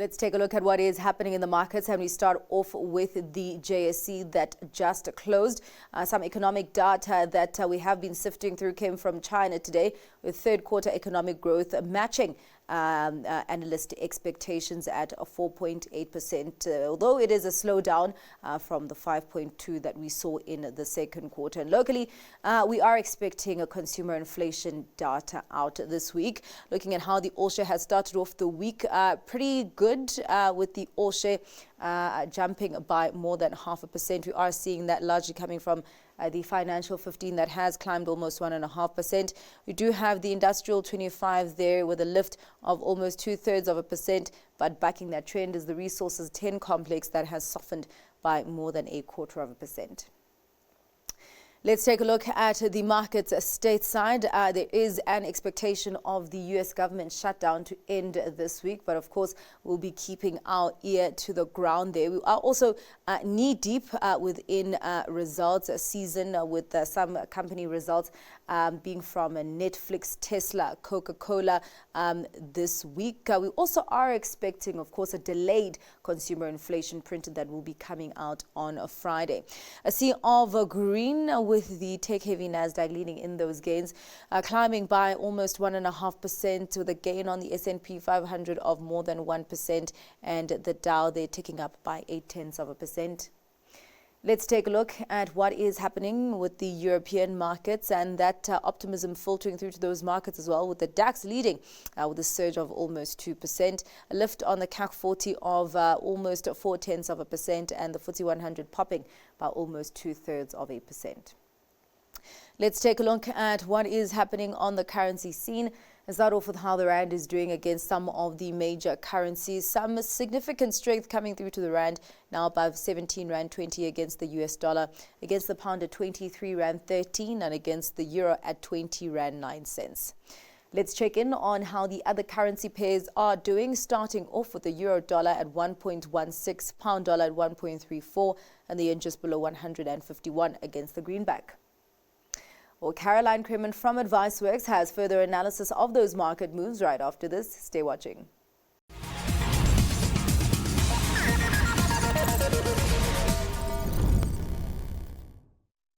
Let's take a look at what is happening in the markets, and we start off with the JSE that just closed. Some economic data that we have been sifting through came from China today, with third quarter economic growth matching analyst expectations at 4.8%, although it is a slowdown from the 5.2 that we saw in the second quarter. And locally, we are expecting a consumer inflation data out this week. Looking at how the All Share has started off the week, pretty good with the All Share jumping by more than 0.5%. We are seeing that largely coming from the financial 15 that has climbed almost 1.5%. We do have the industrial 25 there with a lift of almost 2/3%, but backing that trend is the resources 10 complex that has softened by more than 0.25%. Let's take a look at the markets stateside. There is an expectation of the U.S. government shutdown to end this week, but of course, we'll be keeping our ear to the ground there. We are also knee-deep within results season with some company results being from Netflix, Tesla, Coca-Cola this week. We also are expecting, of course, a delayed consumer inflation printed that will be coming out on a Friday. A sea of green with the tech-heavy Nasdaq leading in those gains, climbing by almost 1.5% with a gain on the S&P 500 of more than 1%, and the Dow there ticking up by 0.8%. Let's take a look at what is happening with the European markets, and that optimism filtering through to those markets as well, with the DAX leading with a surge of almost 2%, a lift on the CAC 40 of almost 0.4%, and the FTSE 100 popping by almost 2/3%. Let's take a look at what is happening on the currency scene. Let's start off with how the rand is doing against some of the major currencies. Some significant strength coming through to the rand, now above 17 rand 20 against the US dollar, against the pound at 23 rand 13, and against the euro at 20 rand 9 cents. Let's check in on how the other currency pairs are doing, starting off with the euro dollar at 1.16, pound dollar at 1.34, and the yen just below 151 against the greenback. Well, Caroline Kremen from AdviceWorks has further analysis of those market moves right after this. Stay watching.